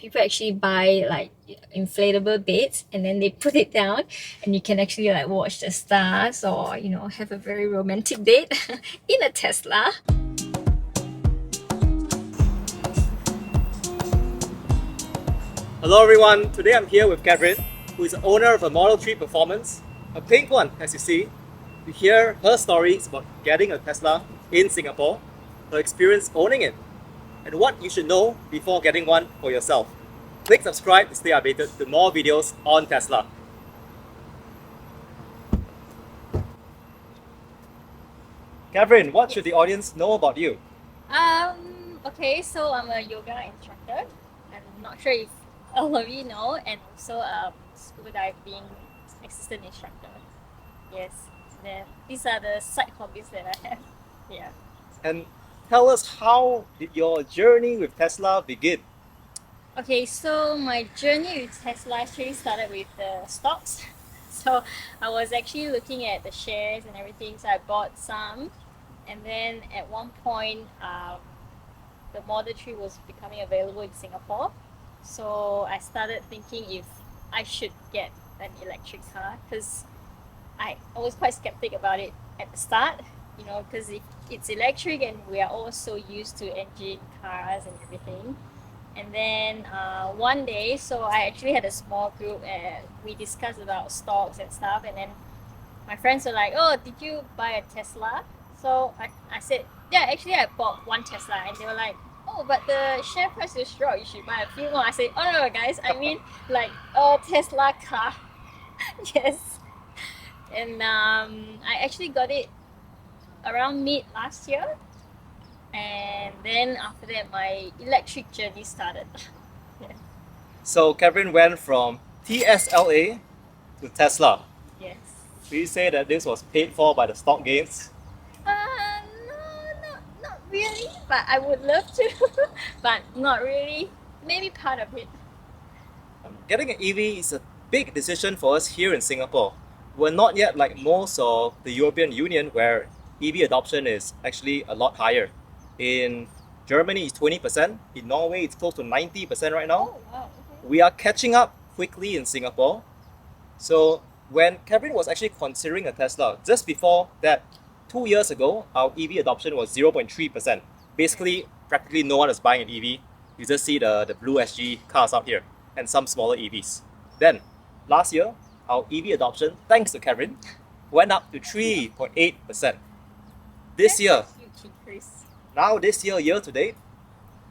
people actually buy like inflatable beds and then they put it down and you can actually like watch the stars or have a very romantic date in a Tesla. Hello everyone, today I'm here with Kevryn, who is the owner of a Model 3 Performance, a pink one as you see, to hear her stories about getting a Tesla in Singapore, her experience owning it, and what you should know before getting one for yourself. Click subscribe to stay updated to more videos on Tesla. Kevryn, what should the audience know about you? Okay, so I'm a yoga instructor. I'm not sure if all of you know, and also scuba diving assistant instructor. Yes, these are the side hobbies that I have. Yeah. And tell us, how did your journey with Tesla begin? Okay, so my journey with Tesla actually started with the stocks. So I was actually looking at the shares and everything, so I bought some. And then at one point, the Model 3 was becoming available in Singapore. So I started thinking if I should get an electric car, because I was quite skeptic about it at the start, because it's electric and we are all so used to engine cars and everything. And then one day, so I actually had a small group and we discussed about stocks and stuff. And then my friends were like, "Oh, did you buy a Tesla?" So I said, "Yeah, actually I bought one Tesla." And they were like, "Oh, but the share price is drop, you should buy a few more." I said, "Oh no, guys, I mean like a Tesla car." Yes. And I actually got it around mid last year. And then after that, my electric journey started. Yeah. So Kevryn went from TSLA to Tesla. Yes. Will you say that this was paid for by the stock gains? No, not really, but I would love to, but not really. Maybe part of it. Getting an EV is a big decision for us here in Singapore. We're not yet like most of the European Union, where EV adoption is actually a lot higher. In Germany, it's 20%. In Norway, it's close to 90% right now. Oh, wow. Okay. We are catching up quickly in Singapore. So when Kevryn was actually considering a Tesla, just before that, 2 years ago, our EV adoption was 0.3%. Basically, practically no one is buying an EV. You just see the blue SG cars out here and some smaller EVs. Then, last year, our EV adoption, thanks to Kevryn, went up to 3.8%. This year, Huge increase. now this year to date,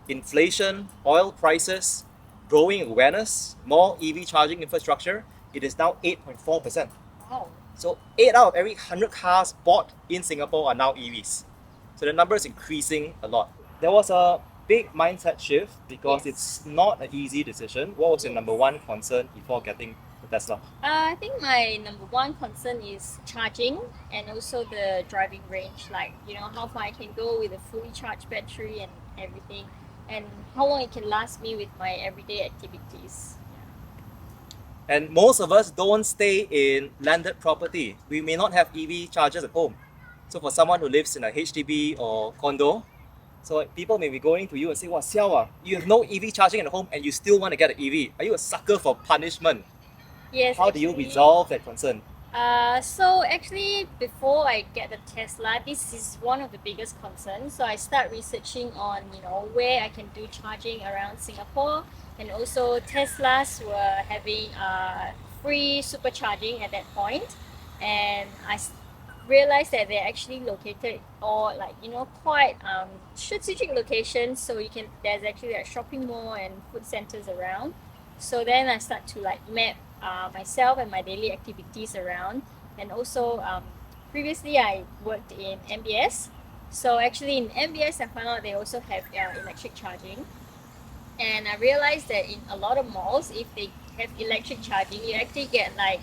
inflation, oil prices, growing awareness, more EV charging infrastructure, it is now 8.4%. Wow. So 8 out of every 100 cars bought in Singapore are now EVs. So the number is increasing a lot. There was a big mindset shift because Yes. it's not an easy decision. What was your number one concern before getting the Tesla? I think my number one concern is charging and also the driving range. Like, how far I can go with a fully charged battery and everything, and how long it can last me with my everyday activities. And most of us don't stay in landed property. We may not have EV chargers at home. So for someone who lives in a HDB or condo, so people may be going to you and say, "Wow, Xiao, you have no EV charging at home and you still want to get an EV. Are you a sucker for punishment?" Yes. How do you actually, resolve that concern? So actually, before I get the Tesla, this is one of the biggest concerns. So I start researching on, where I can do charging around Singapore, and also Teslas were having free supercharging at that point, and realized that they're actually located or like quite strategic locations. So there's actually a shopping mall and food centers around. So then I start to like map myself and my daily activities around. And also previously I worked in MBS. So actually in MBS I found out they also have electric charging. And I realized that in a lot of malls, if they have electric charging, you actually get like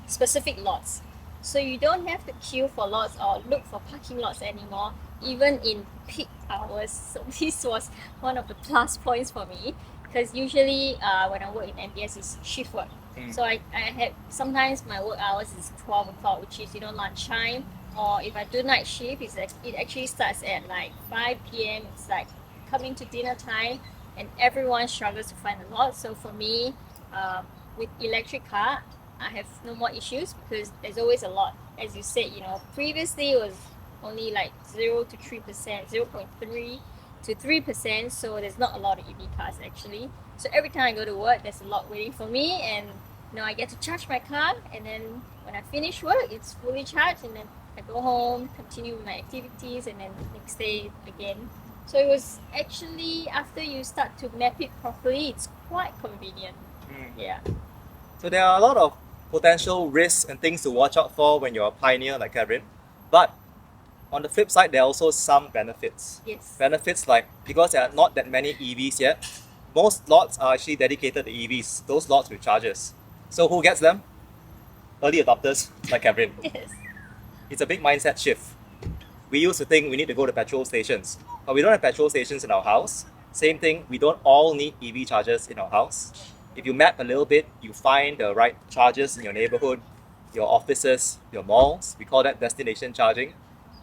specific lots. So you don't have to queue for lots or look for parking lots anymore, even in peak hours. So this was one of the plus points for me, because usually when I work in MBS, it's shift work. So I had sometimes my work hours is 12 o'clock, which is lunchtime. Or if I do night shift, it actually starts at like 5 p.m. It's like coming to dinner time. and everyone struggles to find a lot. So for me, with electric car, I have no more issues because there's always a lot. As you said, previously it was only like 0 to 3%, 0.3 to 3%. So there's not a lot of EV cars actually. So every time I go to work, there's a lot waiting for me, and I get to charge my car, and then when I finish work, it's fully charged, and then I go home, continue with my activities, and then next day again. So it was actually, after you start to map it properly, it's quite convenient. Yeah. So there are a lot of potential risks and things to watch out for when you're a pioneer like Kevryn. But on the flip side, there are also some benefits. Yes. Benefits like, because there are not that many EVs yet, most lots are actually dedicated to EVs, those lots with chargers. So who gets them? Early adopters like Kevryn. Yes. It's a big mindset shift. We used to think we need to go to petrol stations, but we don't have petrol stations in our house. Same thing, we don't all need EV chargers in our house. If you map a little bit, you find the right chargers in your neighborhood, your offices, your malls. We call that destination charging.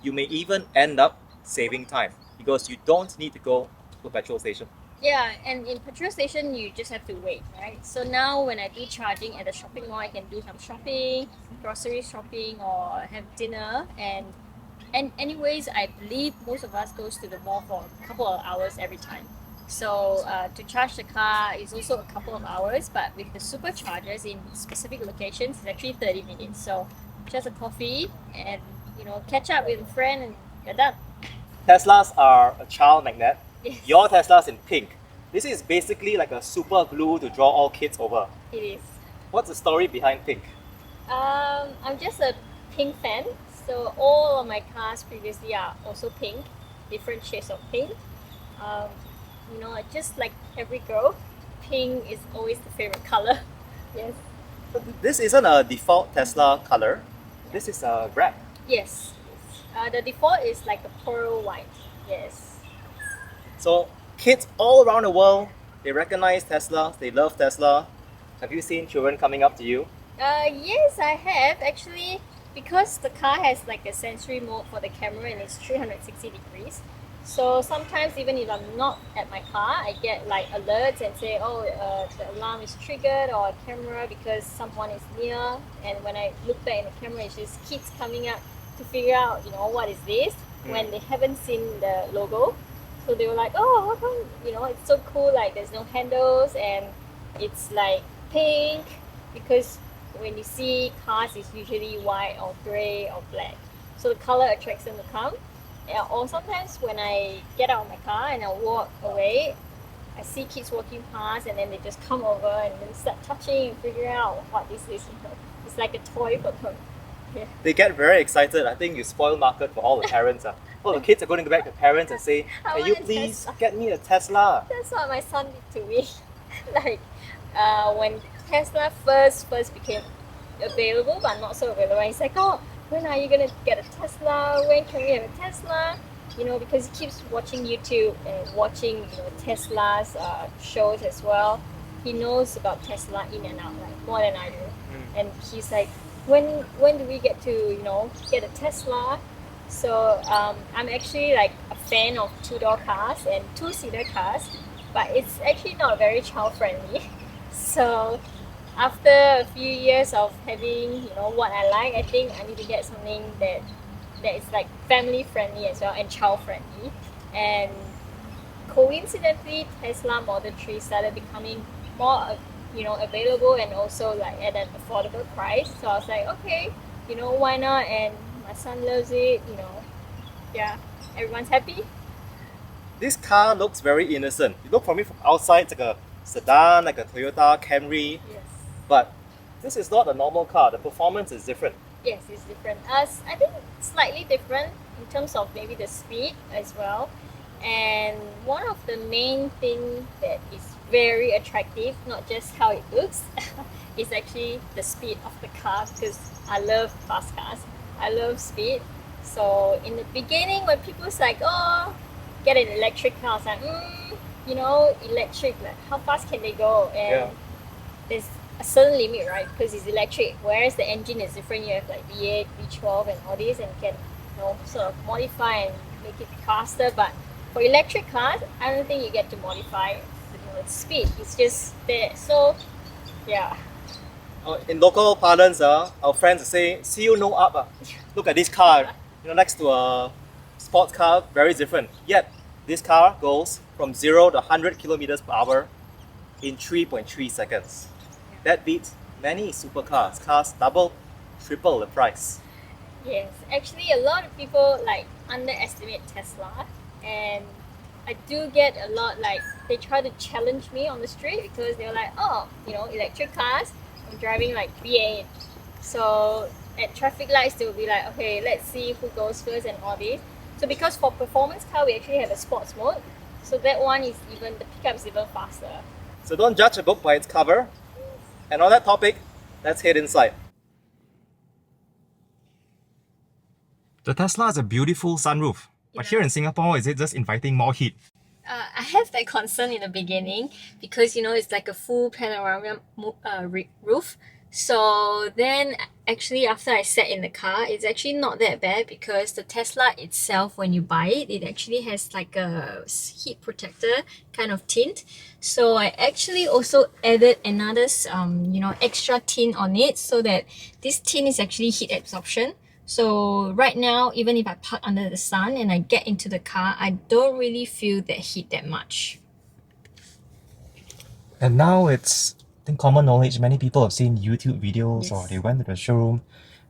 You may even end up saving time because you don't need to go to a petrol station. Yeah, and in petrol station, you just have to wait, right? So now when I do charging at the shopping mall, I can do some shopping, grocery shopping, or have dinner. And anyways, I believe most of us goes to the mall for a couple of hours every time. So to charge the car is also a couple of hours, but with the superchargers in specific locations, it's actually 30 minutes. So just a coffee and catch up with a friend, and you're done. Teslas are a child magnet. Yes. Your Tesla's in pink. This is basically like a super glue to draw all kids over. It is. What's the story behind pink? I'm just a pink fan. So all of my cars previously are also pink, different shades of pink. Just like every girl, pink is always the favorite color. Yes. But this isn't a default Tesla color. This is a wrap. Yes. The default is like a pearl white. Yes. So kids all around the world, they recognize Tesla, they love Tesla. Have you seen children coming up to you? Yes, I have actually, because the car has like a Sentry mode for the camera and it's 360 degrees. So sometimes even if I'm not at my car, I get like alerts and say, the alarm is triggered or a camera because someone is near. And when I look back in the camera, it's just kids coming up to figure out, what is this when they haven't seen the logo. So they were like, oh, how come, it's so cool, like there's no handles and it's like pink, because when you see cars, it's usually white or grey or black. So the color attracts them to come. Or sometimes when I get out of my car and I walk away, I see kids walking past and then they just come over and then start touching and figuring out what this is. It's like a toy for them. Yeah. They get very excited. I think you spoil market for all the parents. All the kids are going to go back to parents and say, can you please get me a Tesla? That's what my son did to me. Like when Tesla first became available but not so available, he's like, oh, when are you gonna get a Tesla? When can we have a Tesla? Because he keeps watching YouTube and watching Tesla's shows as well. He knows about Tesla in and out, like more than I do. And he's like, when do we get to get a Tesla? So I'm actually like a fan of two-door cars and two-seater cars, but it's actually not very child-friendly. So after a few years of having what I like, I think I need to get something that is like family friendly as well and child friendly. And coincidentally, Tesla Model 3 started becoming more available and also like at an affordable price. So I was like, okay, why not? And my son loves it. Yeah, everyone's happy. This car looks very innocent. You look from it from outside, it's like a Sedan, like a Toyota Camry. Yes. But this is not a normal car. The performance is different. Yes, it's different. I think slightly different in terms of maybe the speed as well. And one of the main things that is very attractive, not just how it looks, is actually the speed of the car, because I love fast cars. I love speed. So in the beginning, when people was like, oh, get an electric car, I was like, electric, like how fast can they go? And there's a certain limit, right? Because it's electric, whereas the engine is different. You have like V8, V12 and all these, and you can sort of modify and make it faster. But for electric cars, I don't think you get to modify speed. It's just there. So yeah. In local parlance, our friends say, "See you no up." Look at this car. Next to a sports car, very different. Yet this car goes from 0 to 100 kilometers per hour in 3.3 seconds. That beats many supercars. Cars double, triple the price. Yes, actually, a lot of people like underestimate Tesla, and I do get a lot like they try to challenge me on the street because they're like, oh, electric cars. I'm driving like V8, so at traffic lights they will be like, okay, let's see who goes first and all this. So because for performance car we actually have a sports mode, so that one is even the pickup is even faster. So don't judge a book by its cover. And on that topic, let's head inside. The Tesla has a beautiful sunroof. But here in Singapore, is it just inviting more heat? I have that concern in the beginning because it's like a full panoramic roof. So then actually after I sat in the car, it's actually not that bad because the Tesla itself, when you buy it, it actually has like a heat protector kind of tint. So I actually also added another extra tint on it so that this tint is actually heat absorption. So right now, even if I park under the sun and I get into the car, I don't really feel that heat that much. And now it's, I think, common knowledge. Many people have seen YouTube videos or Yes. they went to the showroom.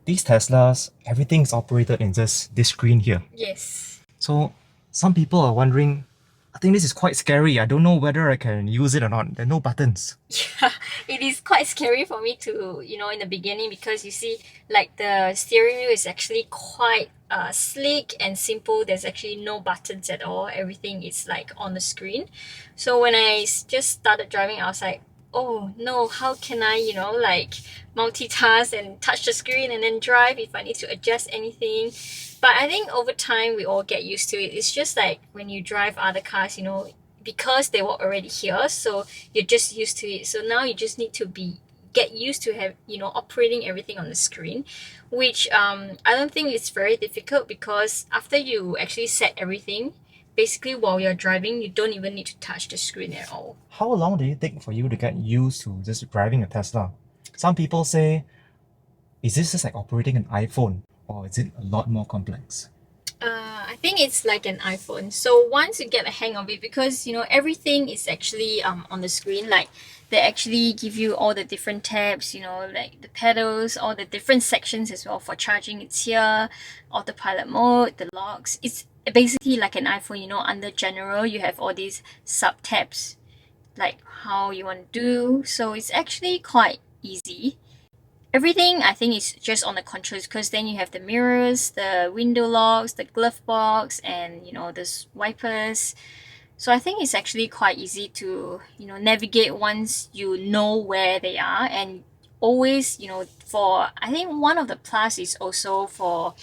These Teslas, everything's operated in just this screen here. Yes. So some people are wondering, I think this is quite scary. I don't know whether I can use it or not. There are no buttons. Yeah, it is quite scary for me to, in the beginning because you see, like the steering wheel is actually quite sleek and simple. There's actually no buttons at all. Everything is like on the screen. So when I just started driving, I was like, oh no, how can I, like multitask and touch the screen and then drive if I need to adjust anything. But I think over time we all get used to it. It's just like when you drive other cars, because they were already here, so you're just used to it. So now you just need to get used to have operating everything on the screen, which I don't think it's very difficult because after you actually set everything, basically while you're driving, you don't even need to touch the screen at all. How long do you take for you to get used to just driving a Tesla? Some people say, is this just like operating an iPhone or is it a lot more complex? I think it's like an iPhone. So once you get the hang of it, because everything is actually on the screen, like they actually give you all the different tabs, like the pedals, all the different sections as well for charging. It's here, autopilot mode, the locks. It's basically like an iPhone, under general, you have all these sub tabs, like how you want to do. So it's actually quite easy. Everything I think is just on the controls because then you have the mirrors, the window locks, the glove box, and the wipers. So I think it's actually quite easy to navigate once you know where they are. And always for I think one of the plus is also for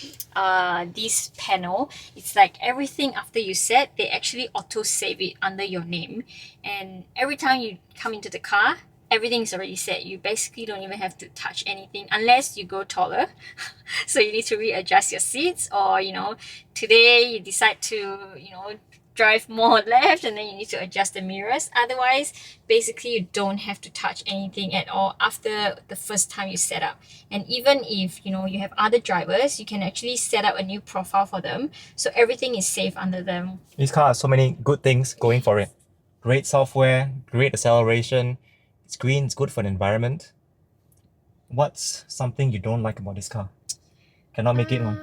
this panel, it's like everything after you set, they actually auto save it under your name, and every time you come into the car, everything is already set. You basically don't even have to touch anything unless you go taller. So you need to readjust your seats, or today you decide to drive more left and then you need to adjust the mirrors. Otherwise, basically you don't have to touch anything at all after the first time you set up. And even if you have other drivers, you can actually set up a new profile for them, so everything is safe under them. This car has so many good things going for it. Great software, great acceleration, it's green, it's good for the environment. What's something you don't like about this car? Cannot make it one.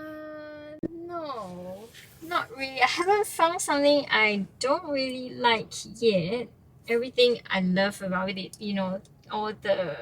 No, not really. I haven't found something I don't really like yet. Everything I love about it, all the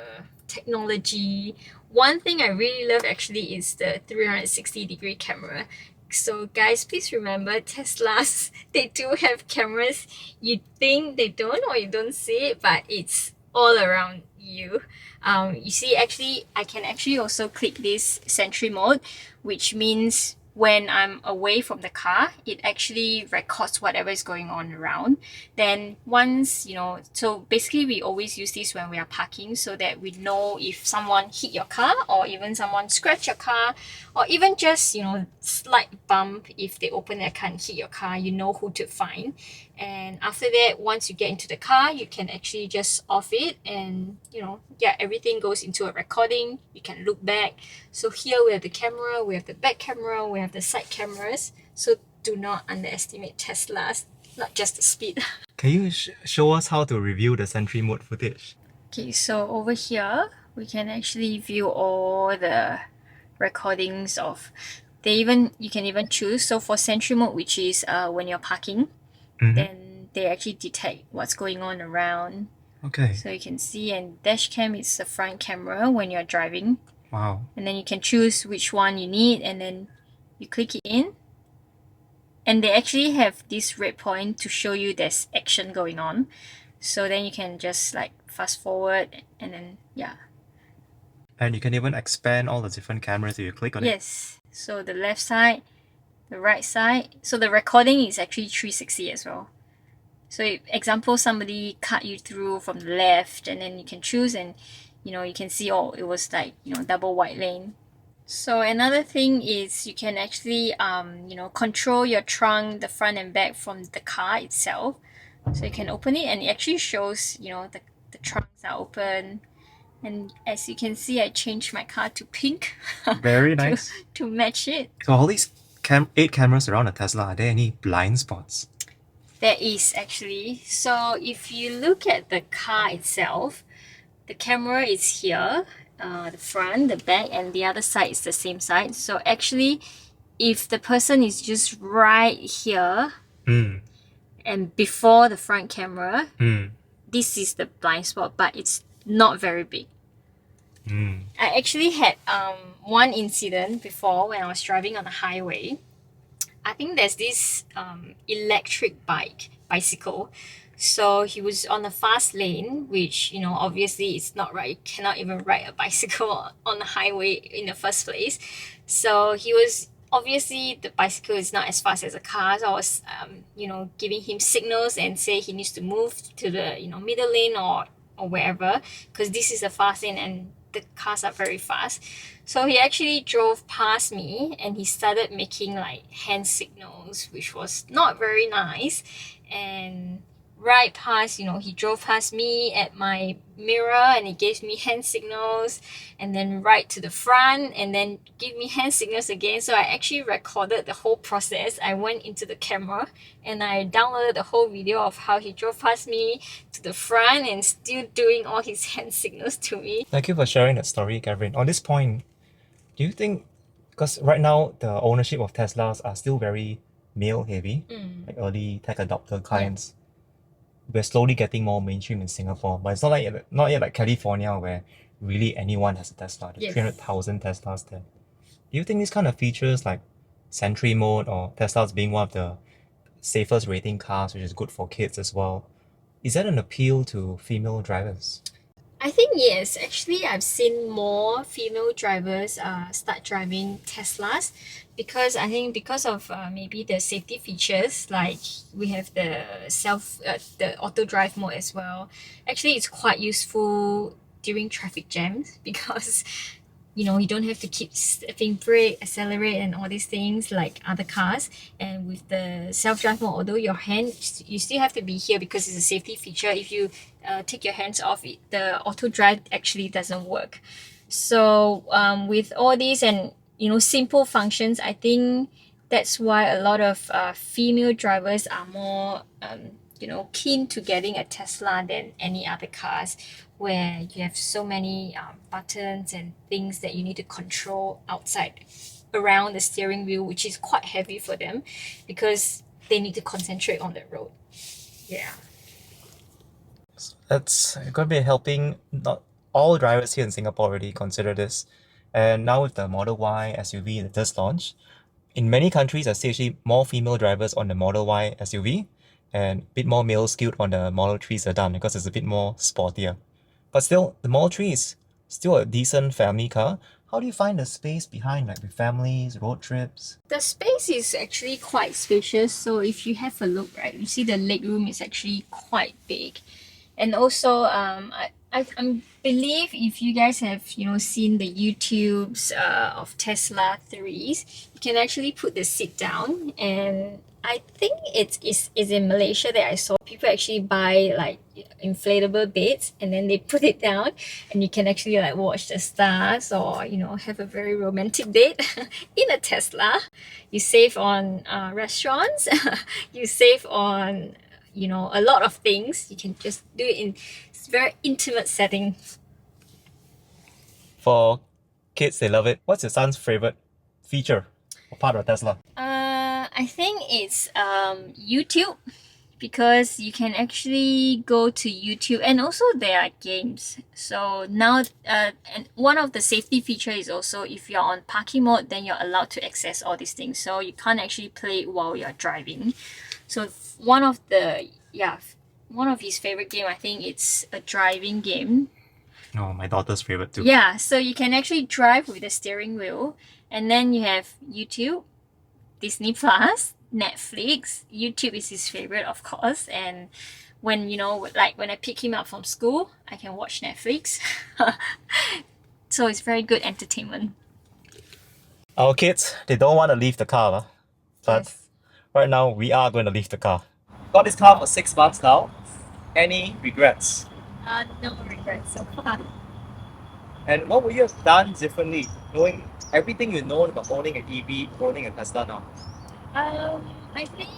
technology. One thing I really love actually is the 360-degree camera. So guys, please remember Teslas, they do have cameras. You think they don't or you don't see it, but it's all around you. You see, actually, I can actually also click this Sentry mode, which means when I'm away from the car, it actually records whatever is going on around. Then once, so basically we always use this when we are parking so that we know if someone hit your car or even someone scratched your car or even just, slight bump if they open their car and hit your car, you know who to find. And after that, once you get into the car, you can actually just off it and, everything goes into a recording. You can look back. So here we have the camera, we have the back camera, we have the side cameras. So do not underestimate Teslas, not just the speed. Can you show us how to review the Sentry mode footage? Okay, so over here, we can actually view all the recordings of, you can even choose. So for Sentry mode, which is when you're parking, then they actually detect what's going on around. Okay. So you can see, and dash cam is the front camera when you're driving. Wow. And then you can choose which one you need, and then you click it in. And they actually have this red point to show you there's action going on. So then you can just like fast forward and then, yeah. And you can even expand all the different cameras if you click on it. Yes. So the left side, the right side. So the recording is actually 360 as well. So example, somebody cut you through from the left, and then you can choose, and you can see, it was like, double white lane. So another thing is you can actually, control your trunk, the front and back from the car itself. So you can open it and it actually shows, the trunks are open. And as you can see, I changed my car to pink. Very nice. to match it. So all these 8 cameras around a Tesla, are there any blind spots? There is actually. So if you look at the car itself, the camera is here, the front, the back, and the other side is the same side. So actually, if the person is just right here and before the front camera, this is the blind spot, but it's not very big. I actually had one incident before when I was driving on the highway. I think there's this electric bicycle. So he was on a fast lane, which, obviously it's not right. You cannot even ride a bicycle on the highway in the first place. So he was, obviously the bicycle is not as fast as a car. So I was, giving him signals and say he needs to move to the, middle lane or wherever, because this is a fast lane and the cars are very fast. So he actually drove past me and he started making like hand signals, which was not very nice. And right past, he drove past me at my mirror and he gave me hand signals, and then right to the front and then give me hand signals again. So I actually recorded the whole process. I went into the camera and I downloaded the whole video of how he drove past me to the front and still doing all his hand signals to me. Thank you for sharing that story, Kevryn. On this point, do you think, because right now the ownership of Teslas are still very male heavy, like early tech adopter clients, we're slowly getting more mainstream in Singapore, but it's not yet like California where really anyone has a Tesla. There's 300,000 Teslas there. Do you think these kind of features like Sentry mode or Teslas being one of the safest rating cars, which is good for kids as well, is that an appeal to female drivers? I think yes. Actually, I've seen more female drivers start driving Teslas because I think because of maybe the safety features, like we have the the auto drive mode as well. Actually, it's quite useful during traffic jams because you don't have to keep stepping brake, accelerate, and all these things like other cars. And with the self-drive mode, although you still have to be here because it's a safety feature. If you take your hands off it, the auto drive actually doesn't work. So with all these and simple functions, I think that's why a lot of female drivers are more keen to getting a Tesla than any other cars, where you have so many buttons and things that you need to control outside around the steering wheel, which is quite heavy for them because they need to concentrate on the road. Yeah. That's going to be helping not all drivers here in Singapore already consider this. And now with the Model Y SUV that just launched, in many countries I see actually more female drivers on the Model Y SUV and a bit more male skewed on the Model 3 Sedan because it's a bit more sportier. But still, the Model 3 is still a decent family car. How do you find the space behind, like with families, road trips? The space is actually quite spacious. So if you have a look, right, you see the legroom is actually quite big. And also, I believe if you guys have seen the YouTubes of Tesla 3s, you can actually put the seat down, and I think it's in Malaysia that I saw people actually buy like inflatable beds and then they put it down and you can actually like watch the stars or have a very romantic date in a Tesla. You save on restaurants, you save on a lot of things. You can just do it in very intimate setting. For kids, they love it. What's your son's favorite feature or part of Tesla? I think it's YouTube, because you can actually go to YouTube, and also there are games. So now, and one of the safety feature is also if you're on parking mode, then you're allowed to access all these things. So you can't actually play it while you're driving. So one of his favorite game, I think it's a driving game. No, my daughter's favorite too. Yeah, so you can actually drive with the steering wheel, and then you have YouTube, Disney Plus, Netflix. YouTube is his favorite, of course, and when when I pick him up from school, I can watch Netflix. So it's very good entertainment. Our kids, they don't want to leave the car, huh? But Yes. right now we are going to leave the car. Got this car for 6 months now. Any regrets? No regrets so far. And what would you have done differently, knowing everything you know about owning an EV, owning a Tesla now? I think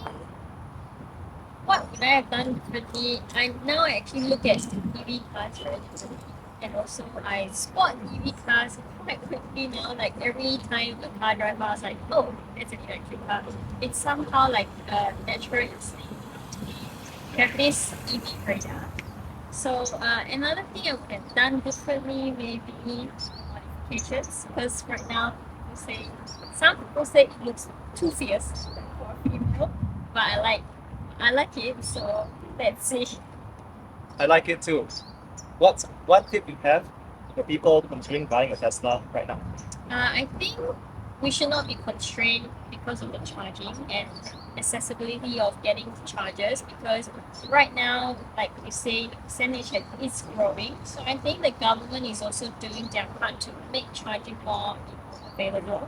what would I have done differently? I actually look at EV cars very differently, and also I spot EV cars quite quickly now. Like every time a car drives past, like, oh, it's an electric car. It's somehow like a natural instinct to me. You have this EV radar. So another thing I would have done differently, maybe modifications, because right now some people say it looks too fierce for a female, but I like it, so let's see. I like it too. What tip you have for people considering buying a Tesla right now? I think we should not be constrained because of the charging and accessibility of getting chargers, because right now, like you say, the percentage is growing. So I think the government is also doing their part to make charging more available.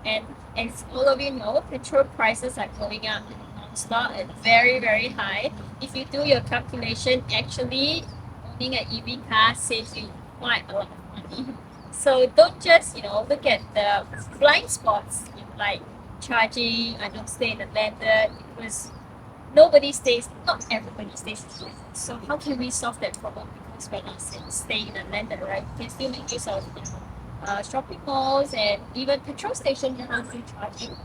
And as all of you know, petrol prices are going up non-stop and very, very high. If you do your calculation, actually owning an EV car saves you quite a lot of money. So don't just, look at the blind spots in like charging. I don't stay in the landed, because not everybody stays in the landed. So how can we solve that problem? Because we're not staying in the landed, right? We can still make use of shopping malls and even petrol stations that are free charging.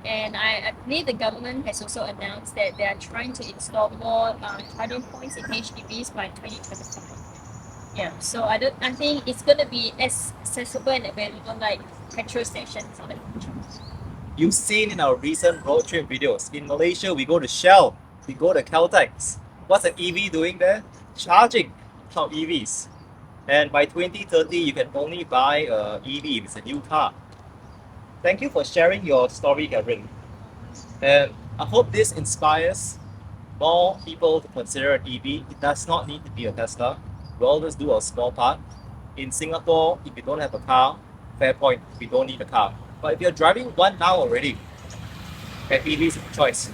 And I believe the government has also announced that they are trying to install more charging points in HDBs by 2025. Yeah, so I think it's gonna be as accessible and available like petrol stations on the future. You've seen in our recent road trip videos, in Malaysia we go to Shell, we go to Caltex. What's an EV doing there? Charging our EVs. And by 2030, you can only buy a EV if it's a new car. Thank you for sharing your story, Kevryn. And I hope this inspires more people to consider an EV. It does not need to be a Tesla. We'll always do a small part. In Singapore, if you don't have a car, fair point, we don't need a car. But if you're driving one now already, an EV is a choice.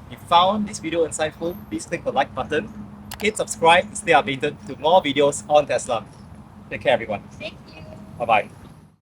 If you found this video insightful, please click the like button. Hit subscribe to stay updated to more videos on Tesla. Take care, everyone. Thank you. Bye-bye.